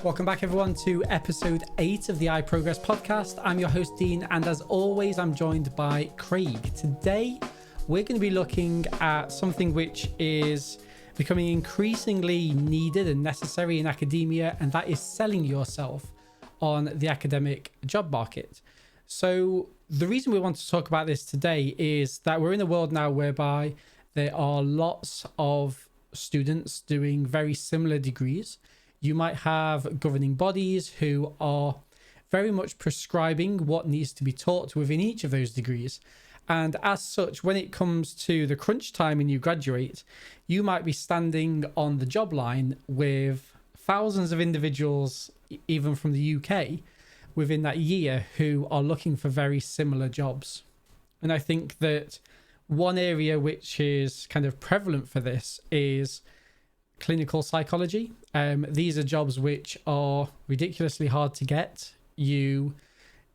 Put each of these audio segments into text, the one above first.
Welcome back, everyone, to episode 8 of the iProgress podcast. I'm your host, Dean, and as always, I'm joined by Craig. Today, we're going to be looking at something which is becoming increasingly needed and necessary in academia, and that is selling yourself on the academic job market. So the reason we want to talk about this today is that we're in a world now whereby there are lots of students doing very similar degrees. You might have governing bodies who are very much prescribing what needs to be taught within each of those degrees. And as such, when it comes to the crunch time and you graduate, you might be standing on the job line with thousands of individuals, even from the UK, within that year who are looking for very similar jobs. And I think that one area which is kind of prevalent for this is clinical psychology. These are jobs which are ridiculously hard to get. You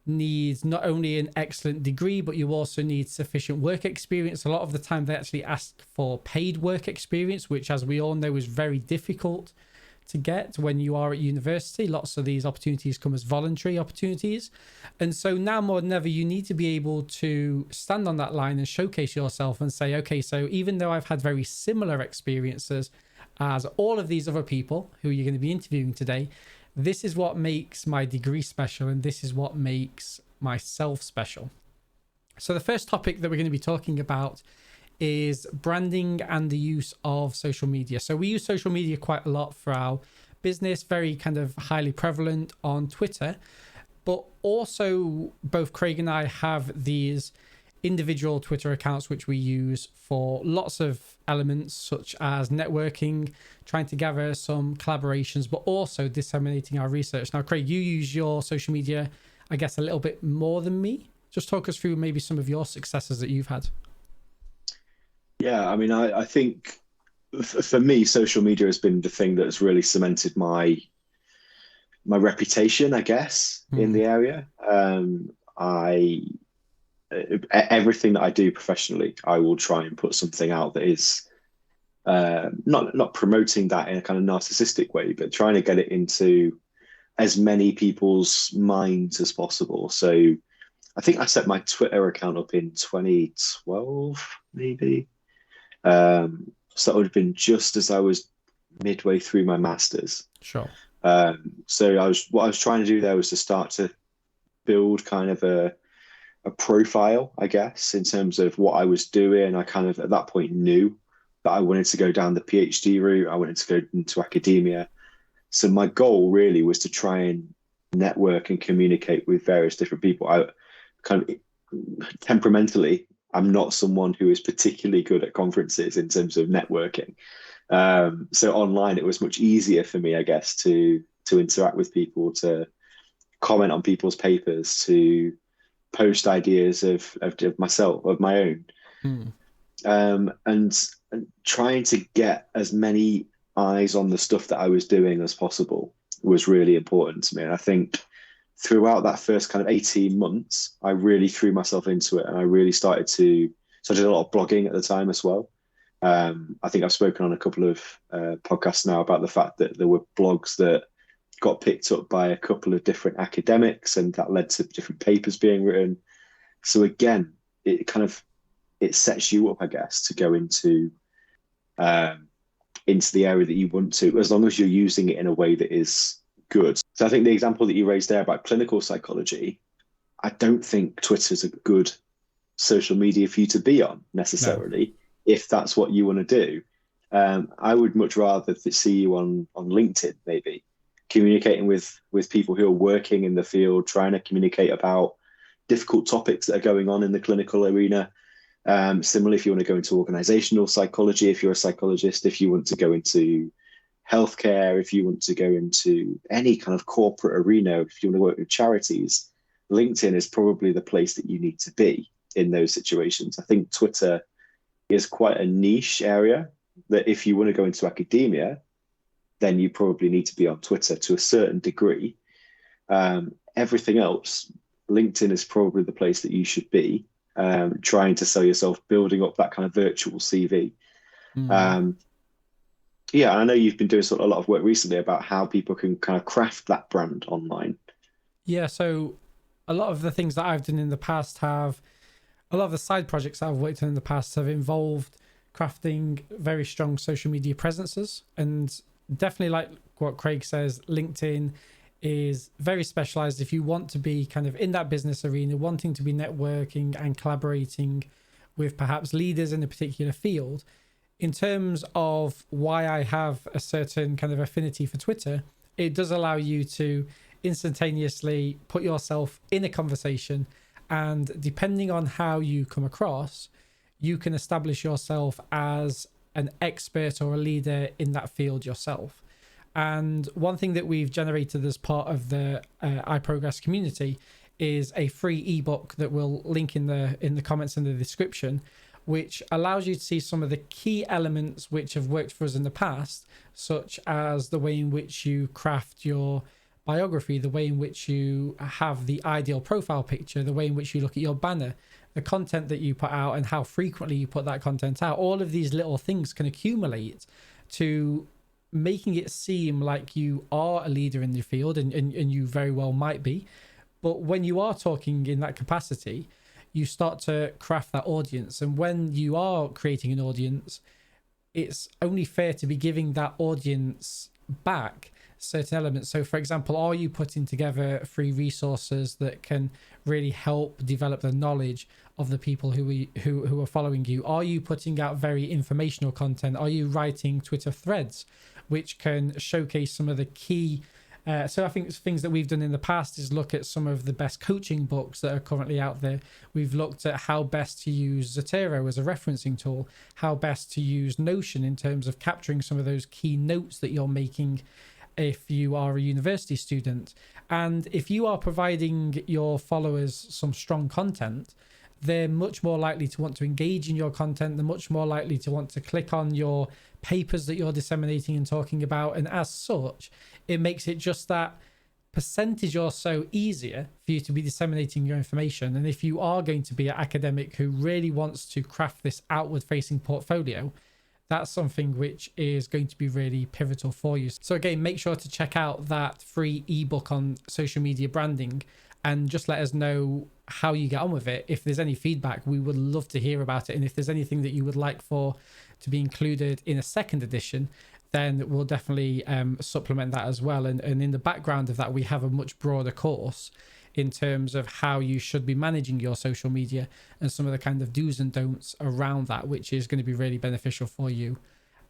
need not only an excellent degree, but you also need sufficient work experience. A lot of the time they actually ask for paid work experience, which, as we all know, is very difficult to get when you are at university. Lots of these opportunities come as voluntary opportunities. And so now more than ever, you need to be able to stand on that line and showcase yourself and say, okay, so even though I've had very similar experiences as all of these other people who you're going to be interviewing today, this is what makes my degree special, and this is what makes myself special. So the first topic that we're going to be talking about is branding and the use of social media. So we use social media quite a lot for our business, very kind of highly prevalent on Twitter, but also both Craig and I have these individual Twitter accounts which we use for lots of elements, such as networking, trying to gather some collaborations, but also disseminating our research. Now, Craig, you use your social media, I guess, a little bit more than me. Just talk us through maybe some of your successes that you've had. Yeah, I mean, I think for me, social media has been the thing that has really cemented my reputation, I guess, in the area. Everything that I do professionally, I will try and put something out that is not promoting that in a kind of narcissistic way, but trying to get it into as many people's minds as possible. So I think I set my Twitter account up in 2012, maybe. So that would have been just as I was midway through my master's. Sure. So what I was trying to do there was to start to build kind of a profile, I guess, in terms of what I was doing. I kind of at that point knew that I wanted to go down the PhD route. I wanted to go into academia. So my goal really was to try and network and communicate with various different people. I kind of temperamentally, I'm not someone who is particularly good at conferences in terms of networking. So online, it was much easier for me, I guess, to interact with people, to comment on people's papers, to post ideas of myself, of my own, and trying to get as many eyes on the stuff that I was doing as possible was really important to me. And I think throughout that first kind of 18 months, I really threw myself into it, and I really started to. So I did a lot of blogging at the time as well. I think I've spoken on a couple of podcasts now about the fact that there were blogs that got picked up by a couple of different academics, and that led to different papers being written. So again, it sets you up, I guess, to go into the area that you want to, as long as you're using it in a way that is good. So I think the example that you raised there about clinical psychology, I don't think Twitter is a good social media for you to be on necessarily, if that's what you want to do. I would much rather see you on LinkedIn, maybe, communicating with people who are working in the field, trying to communicate about difficult topics that are going on in the clinical arena. Similarly, if you want to go into organizational psychology, if you're a psychologist, if you want to go into healthcare, if you want to go into any kind of corporate arena, if you want to work with charities, LinkedIn is probably the place that you need to be in those situations. I think Twitter is quite a niche area that if you want to go into academia, then you probably need to be on Twitter to a certain degree. Everything else, LinkedIn is probably the place that you should be, trying to sell yourself, building up that kind of virtual CV. Yeah, I know you've been doing a lot of work recently about how people can kind of craft that brand online. Yeah, so a lot of the things that I've done in the past have a lot of the side projects that I've worked on in the past have involved crafting very strong social media presences. And definitely, like what Craig says, LinkedIn is very specialized. If you want to be kind of in that business arena, wanting to be networking and collaborating with perhaps leaders in a particular field, in terms of why I have a certain kind of affinity for Twitter, it does allow you to instantaneously put yourself in a conversation, and depending on how you come across, you can establish yourself as an expert or a leader in that field yourself. And one thing that we've generated as part of the iProgress community is a free ebook that we'll link in the comments and the description, which allows you to see some of the key elements which have worked for us in the past, such as the way in which you craft your biography, the way in which you have the ideal profile picture, the way in which you look at your banner, the content that you put out and how frequently you put that content out. All of these little things can accumulate to making it seem like you are a leader in the field, and you very well might be. But when you are talking in that capacity, you start to craft that audience. And when you are creating an audience, it's only fair to be giving that audience back certain elements. So for example, are you putting together free resources that can really help develop the knowledge of the people who are following you? Are you putting out very informational content? Are you writing Twitter threads which can showcase some of the key so I think things that we've done in the past is look at some of the best coaching books that are currently out there. We've looked at how best to use Zotero as a referencing tool, how best to use Notion in terms of capturing some of those key notes that you're making if you are a university student. And if you are providing your followers some strong content, they're much more likely to want to engage in your content. They're much more likely to want to click on your papers that you're disseminating and talking about. And as such, it makes it just that percentage or so easier for you to be disseminating your information. And if you are going to be an academic who really wants to craft this outward facing portfolio, that's something which is going to be really pivotal for you. So again, make sure to check out that free ebook on social media branding and just let us know how you get on with it. If there's any feedback, we would love to hear about it. And if there's anything that you would like for to be included in a second edition, then we'll definitely supplement that as well. And in the background of that, we have a much broader course in terms of how you should be managing your social media and some of the kind of do's and don'ts around that, which is going to be really beneficial for you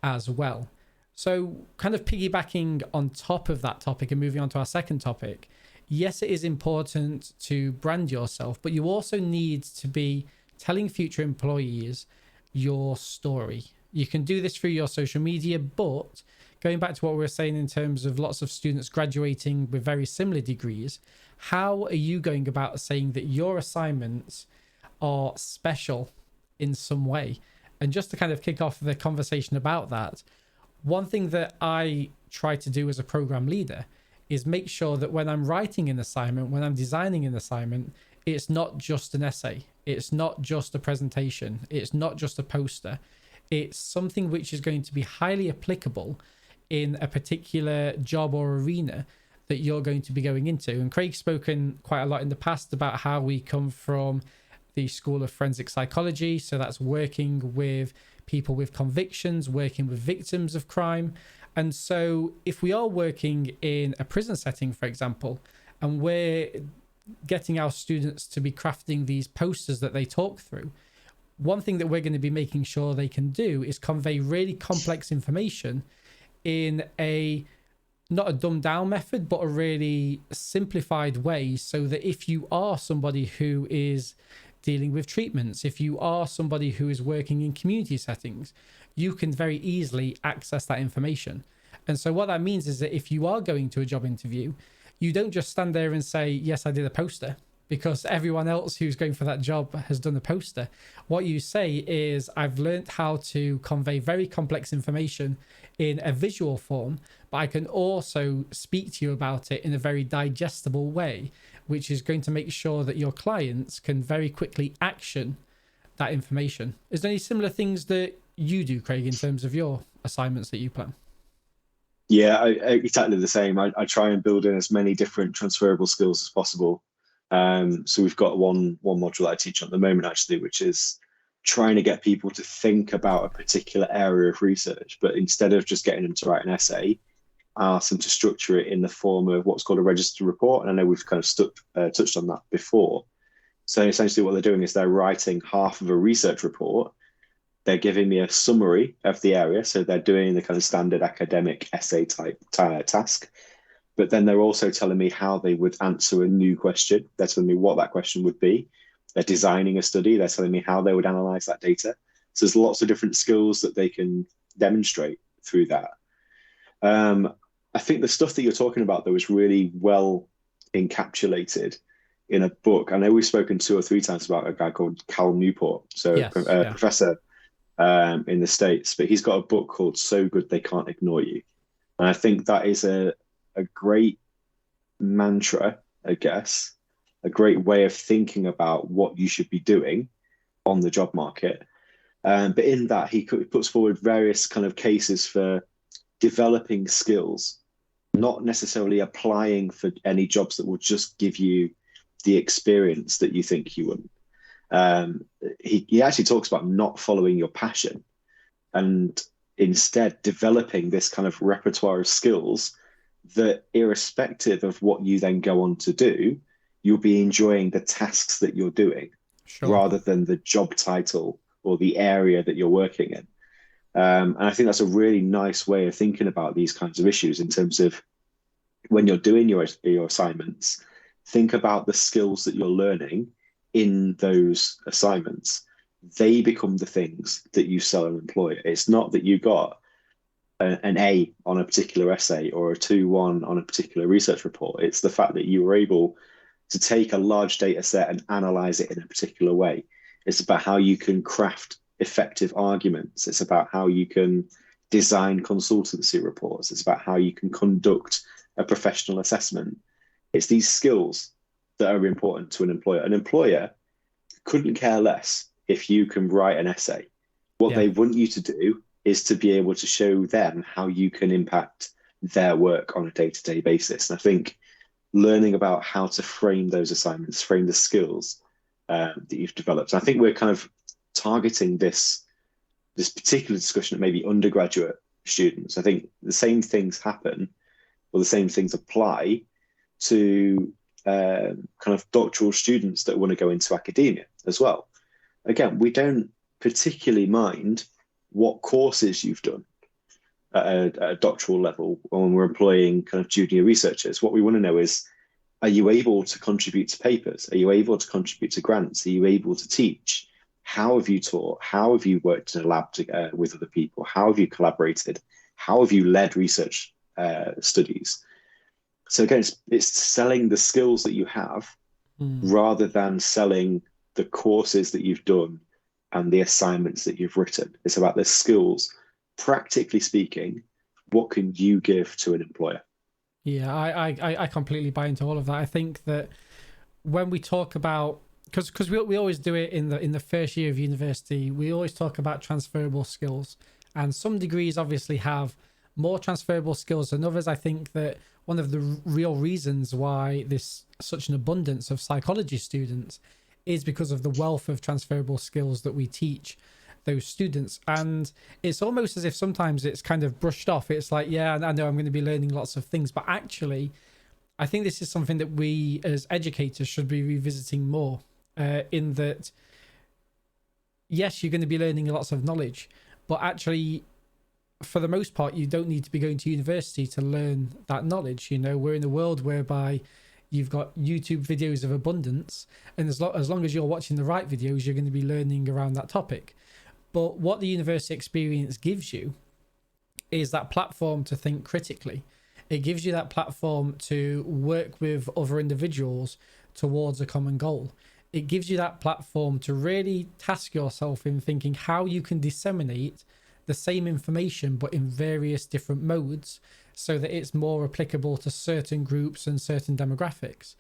as well. So kind of piggybacking on top of that topic and moving on to our second topic, yes, it is important to brand yourself, but you also need to be telling future employees your story. You can do this through your social media, but going back to what we were saying in terms of lots of students graduating with very similar degrees, how are you going about saying that your assignments are special in some way? And just to kind of kick off the conversation about that, one thing that I try to do as a program leader is make sure that when I'm writing an assignment, when I'm designing an assignment, it's not just an essay. It's not just a presentation. It's not just a poster. It's something which is going to be highly applicable in a particular job or arena that you're going to be going into. And Craig's spoken quite a lot in the past about how we come from the School of Forensic Psychology. So that's working with people with convictions, working with victims of crime. And so if we are working in a prison setting, for example, and we're getting our students to be crafting these posters that they talk through, one thing that we're going to be making sure they can do is convey really complex information in a not a dumbed down method, but a really simplified way, so that if you are somebody who is dealing with treatments, if you are somebody who is working in community settings, you can very easily access that information. And so what that means is that if you are going to a job interview, you don't just stand there and say, yes, I did a poster, because everyone else who's going for that job has done a poster. What you say is, I've learned how to convey very complex information in a visual form, but I can also speak to you about it in a very digestible way, which is going to make sure that your clients can very quickly action that information. Is there any similar things that you do, Craig, in terms of your assignments that you plan? Yeah, exactly the same. I try and build in as many different transferable skills as possible. So we've got one module that I teach on at the moment, actually, which is trying to get people to think about a particular area of research, but instead of just getting them to write an essay, I ask them to structure it in the form of what's called a registered report. And I know we've kind of touched on that before. So essentially, what they're doing is they're writing half of a research report. They're giving me a summary of the area. So they're doing the kind of standard academic essay type task. But then they're also telling me how they would answer a new question. They're telling me what that question would be. They're designing a study. They're telling me how they would analyze that data. So there's lots of different skills that they can demonstrate through that. I think the stuff that you're talking about, though, is really well encapsulated in a book. I know we've spoken 2 or 3 times about a guy called Cal Newport, so Yes, yeah. professor in the States, but he's got a book called So Good They Can't Ignore You. And I think that is a great mantra, I guess, a great way of thinking about what you should be doing on the job market. But in that, he puts forward various kind of cases for developing skills, not necessarily applying for any jobs that will just give you the experience that you think you want. He actually talks about not following your passion and instead developing this kind of repertoire of skills that, irrespective of what you then go on to do, you'll be enjoying the tasks that you're doing, Sure. rather than the job title or the area that you're working in. And I think that's a really nice way of thinking about these kinds of issues in terms of when you're doing your assignments, think about the skills that you're learning in those assignments. They become the things that you sell an employer. It's not that you got an A on a particular essay or a 2-1 on a particular research report. It's the fact that you were able to take a large data set and analyze it in a particular way. It's about how you can craft effective arguments. It's about how you can design consultancy reports. It's about how you can conduct a professional assessment. It's these skills that are important to an employer. An employer couldn't care less if you can write an essay. What they want you to do is to be able to show them how you can impact their work on a day-to-day basis. And I think learning about how to frame those assignments, frame the skills that you've developed. And I think we're kind of targeting this particular discussion at maybe undergraduate students. I think the same things happen, or the same things apply to kind of doctoral students that want to go into academia as well. Again, we don't particularly mind what courses you've done at a doctoral level when we're employing kind of junior researchers. What we want to know is, are you able to contribute to papers? Are you able to contribute to grants? Are you able to teach? How have you taught? How have you worked in a lab with other people? How have you collaborated? How have you led research studies? So again, it's selling the skills that you have rather than selling the courses that you've done and the assignments that you've written. It's about the skills. Practically speaking, what can you give to an employer? Yeah, I completely buy into all of that. I think that when we talk about, because we always do it in the first year of university, we always talk about transferable skills, and some degrees obviously have more transferable skills than others. I think that one of the real reasons why there's such an abundance of psychology students is because of the wealth of transferable skills that we teach those students. And it's almost as if sometimes it's kind of brushed off. It's like, yeah, I know I'm going to be learning lots of things, but actually I think this is something that we as educators should be revisiting more, in that, yes, you're going to be learning lots of knowledge, but actually for the most part you don't need to be going to university to learn that knowledge. You know, we're in a world whereby you've got YouTube videos of abundance, and as long as you're watching the right videos, you're going to be learning around that topic. But what the university experience gives you is that platform to think critically. It gives you that platform to work with other individuals towards a common goal. It gives you that platform to really task yourself in thinking how you can disseminate the same information but in various different modes, so that it's more applicable to certain groups and certain demographics.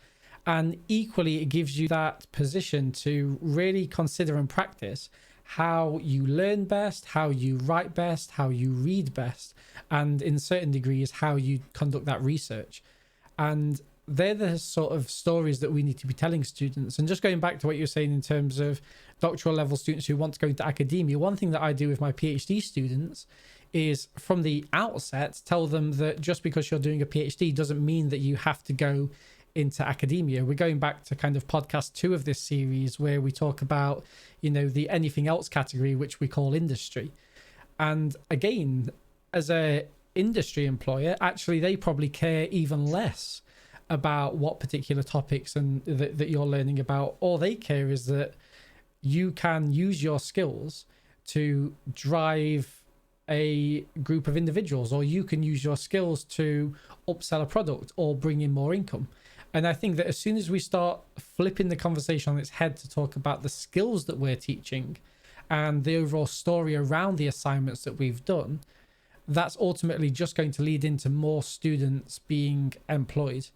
And equally, it gives you that position to really consider and practice how you learn best, how you write best, how you read best, and in certain degrees, how you conduct that research. And they're the sort of stories that we need to be telling students. And just going back to what you're saying in terms of doctoral level students who want to go into academia, one thing that I do with my PhD students is from the outset tell them that just because you're doing a PhD doesn't mean that you have to go into academia. We're going back to kind of podcast 2 of this series where we talk about, you know, the anything else category, which we call industry. And again, as a industry employer, actually they probably care even less about what particular topics and that you're learning about. All they care is that you can use your skills to drive a group of individuals, or you can use your skills to upsell a product or bring in more income. And I think that as soon as we start flipping the conversation on its head to talk about the skills that we're teaching and the overall story around the assignments that we've done, that's ultimately just going to lead into more students being employed,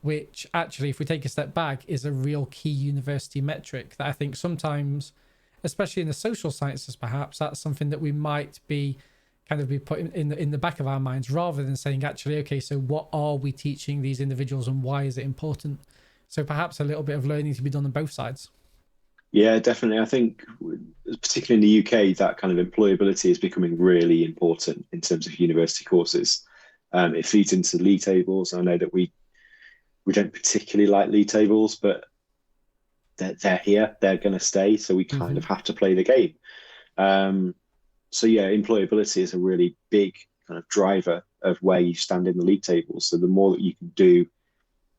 which actually, if we take a step back, is a real key university metric that I think sometimes, especially in the social sciences, perhaps that's something that we might be putting in the back of our minds, rather than saying, actually, okay, so what are we teaching these individuals and why is it important? So perhaps a little bit of learning to be done on both sides. Yeah, definitely. I think particularly in the UK, that kind of employability is becoming really important in terms of university courses. It feeds into league tables. I know that we don't particularly like league tables, but they're here, they're going to stay. So we kind of have to play the game. So yeah, employability is a really big kind of driver of where you stand in the league tables. So the more that you can do,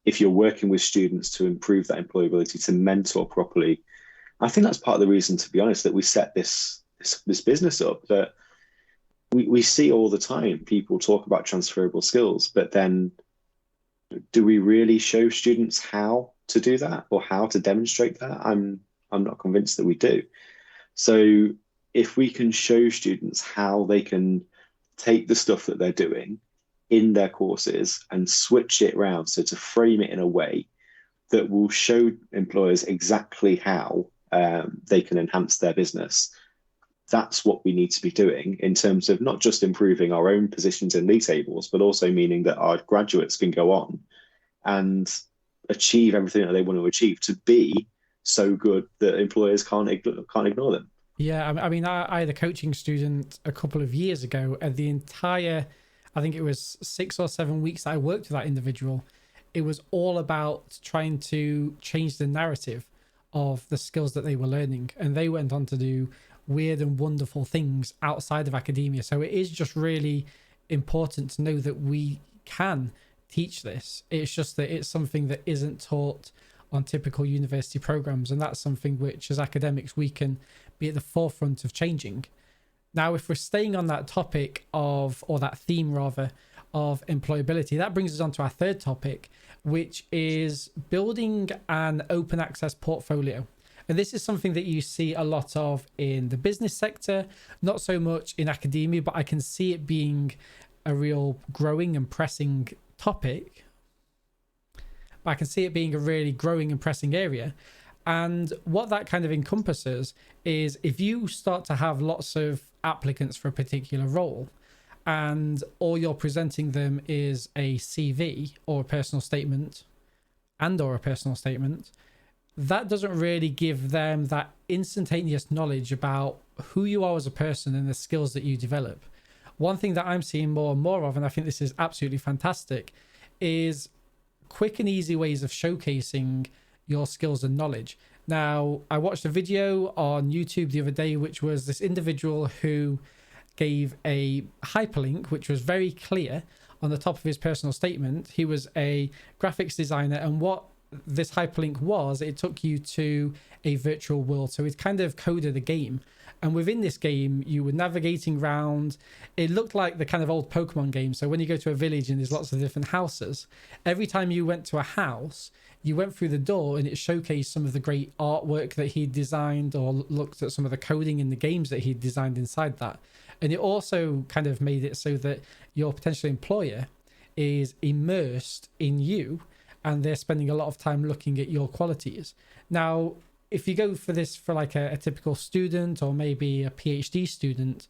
if you're working with students to improve that employability, to mentor properly, I think that's part of the reason, to be honest, that we set this business up. That we see all the time people talk about transferable skills, but then do we really show students how to do that or how to demonstrate that? I'm not convinced that we do. So if we can show students how they can take the stuff that they're doing in their courses and switch it around, so to frame it in a way that will show employers exactly how they can enhance their business, that's what we need to be doing in terms of not just improving our own positions in league tables, but also meaning that our graduates can go on and achieve everything that they want to achieve, to be so good that employers can't ignore them. Yeah, I mean, I had a coaching student a couple of years ago, and the entire, I think it was 6 or 7 weeks that I worked with that individual, it was all about trying to change the narrative of the skills that they were learning. And they went on to do weird and wonderful things outside of academia. So it is just really important to know that we can teach this. It's just that it's something that isn't taught on typical university programs, and that's something which as academics we can be at the forefront of changing. Now, if we're staying on that topic of, or that theme rather, of employability, that brings us on to our third topic, which is building an open access portfolio. And this is something that you see a lot of in the business sector, not so much in academia, but I can see it being a real growing and pressing topic. But I can see it being a really growing and pressing area. And what that kind of encompasses is, if you start to have lots of applicants for a particular role, and all you're presenting them is a CV or a personal statement, that doesn't really give them that instantaneous knowledge about who you are as a person and the skills that you develop. One thing that I'm seeing more and more of, and I think this is absolutely fantastic, is quick and easy ways of showcasing your skills and knowledge. Now, I watched a video on YouTube the other day, which was this individual who gave a hyperlink, which was very clear on the top of his personal statement. He was a graphics designer, and what this hyperlink was, it took you to a virtual world. So it kind of coded a game. And within this game, you were navigating around. It looked like the kind of old Pokemon game. So when you go to a village and there's lots of different houses, every time you went to a house, you went through the door and it showcased some of the great artwork that he'd designed, or looked at some of the coding in the games that he'd designed inside that. And it also kind of made it so that your potential employer is immersed in you, and they're spending a lot of time looking at your qualities. Now, if you go for this for like a typical student or maybe a PhD student,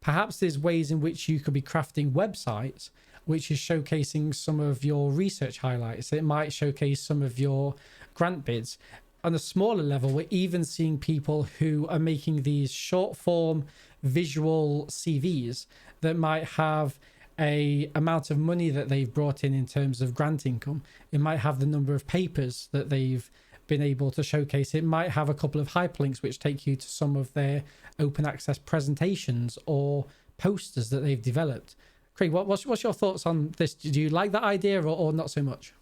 perhaps there's ways in which you could be crafting websites which is showcasing some of your research highlights. It might showcase some of your grant bids. On a smaller level, we're even seeing people who are making these short form visual CVs that might have a amount of money that they've brought in terms of grant income. It might have the number of papers that they've been able to showcase. It might have a couple of hyperlinks which take you to some of their open access presentations or posters that they've developed. Craig, what's your thoughts on this? Do you like that idea or not so much?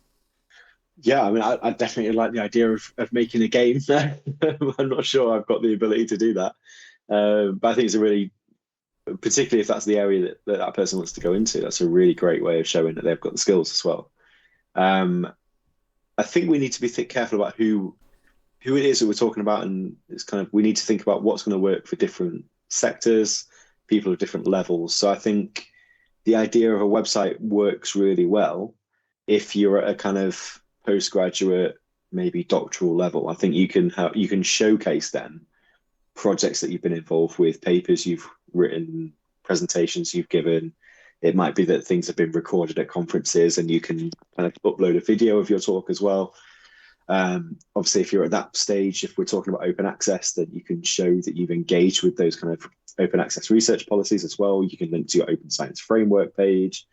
Yeah, I mean, I definitely like the idea of making a game. I'm not sure I've got the ability to do that, but I think it's a really, particularly if that's the area that person wants to go into, that's a really great way of showing that they've got the skills as well. I think we need to be careful about who it is that we're talking about, and it's kind of, we need to think about what's going to work for different sectors, people of different levels. So I think the idea of a website works really well if you're at a kind of postgraduate, maybe doctoral level. I think you can showcase then projects that you've been involved with, papers you've written, presentations you've given. It might be that things have been recorded at conferences and you can kind of upload a video of your talk as well. Obviously, if you're at that stage, if we're talking about open access, then you can show that you've engaged with those kind of open access research policies as well. You can link to your open science framework page.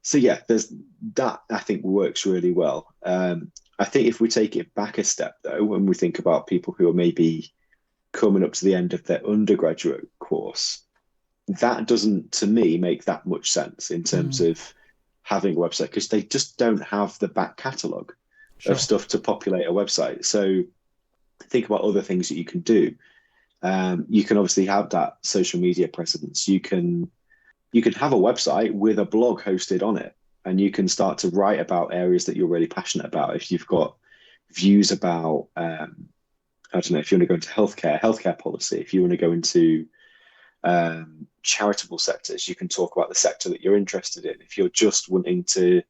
So yeah, there's that, I think, works really well. I think if we take it back a step though, when we think about people who are maybe coming up to the end of their undergraduate course, that doesn't, to me, make that much sense in terms of having a website, because they just don't have the back catalogue of stuff to populate a website. So think about other things that you can do. You can obviously have that social media presence. You can have a website with a blog hosted on it, and you can start to write about areas that you're really passionate about. If you've got views about, I don't know, if you want to go into healthcare policy, if you want to go into charitable sectors, you can talk about the sector that you're interested in. If you're just wanting to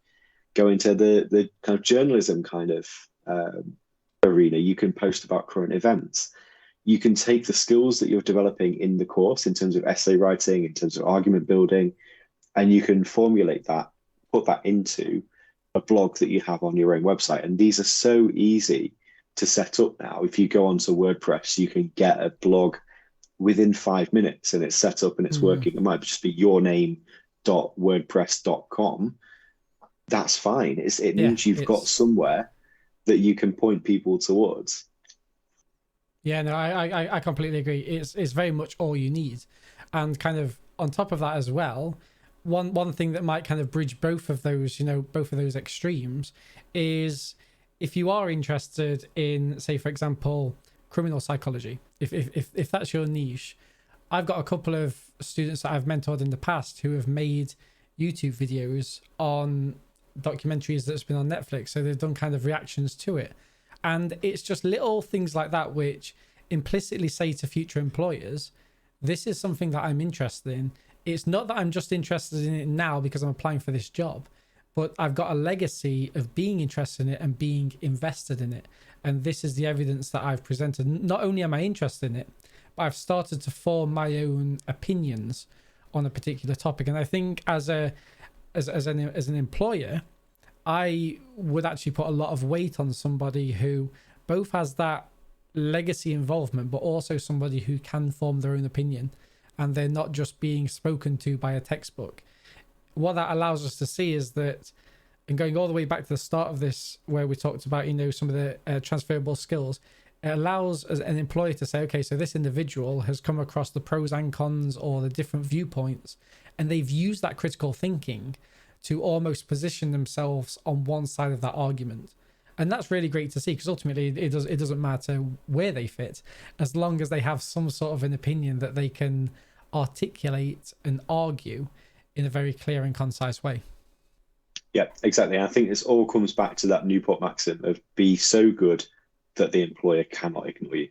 go into the kind of journalism kind of arena, you can post about current events. You can take the skills that you're developing in the course in terms of essay writing, in terms of argument building, and you can formulate that, put that into a blog that you have on your own website. And these are so easy to set up now. If you go onto WordPress, you can get a blog within 5 minutes and it's set up and it's working. It might just be yourname.wordpress.com. That's fine. It means you've got somewhere that you can point people towards. Yeah, no, I completely agree. It's very much all you need. And kind of on top of that as well, one thing that might kind of bridge both of those extremes is if you are interested in, say, for example, criminal psychology, if that's your niche. I've got a couple of students that I've mentored in the past who have made YouTube videos on documentaries that's been on Netflix. So they've done kind of reactions to it. And it's just little things like that which implicitly say to future employers, this is something that I'm interested in. It's not that I'm just interested in it now because I'm applying for this job, but I've got a legacy of being interested in it and being invested in it. And this is the evidence that I've presented. Not only am I interested in it, but I've started to form my own opinions on a particular topic. And I think as an employer, I would actually put a lot of weight on somebody who both has that legacy involvement, but also somebody who can form their own opinion and they're not just being spoken to by a textbook. What that allows us to see is that, and going all the way back to the start of this, where we talked about, some of the transferable skills, it allows an employer to say, okay, so this individual has come across the pros and cons or the different viewpoints, and they've used that critical thinking to almost position themselves on one side of that argument. And that's really great to see, because ultimately it doesn't matter where they fit, as long as they have some sort of an opinion that they can articulate and argue in a very clear and concise way. Yeah, exactly. I think this all comes back to that Newport maxim of be so good that the employer cannot ignore you.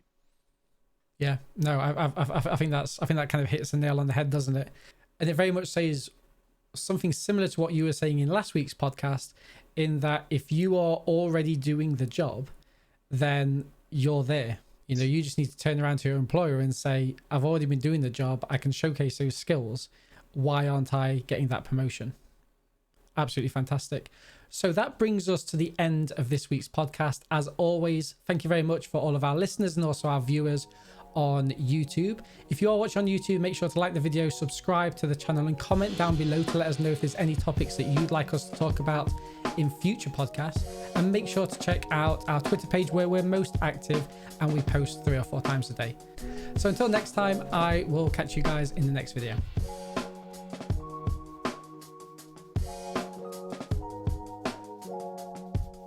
Yeah, no, I think that kind of hits the nail on the head, doesn't it? And it very much says something similar to what you were saying in last week's podcast, in that if you are already doing the job, then you're there. You know, you just need to turn around to your employer and say, I've already been doing the job. I can showcase those skills. Why aren't I getting that promotion? Absolutely fantastic. So that brings us to the end of this week's podcast. As always, thank you very much for all of our listeners and also our viewers on YouTube. If you are watching on YouTube, make sure to like the video, subscribe to the channel, and comment down below to let us know if there's any topics that you'd like us to talk about in future podcasts. And make sure to check out our Twitter page where we're most active and we post 3 or 4 times a day. So until next time, I will catch you guys in the next video.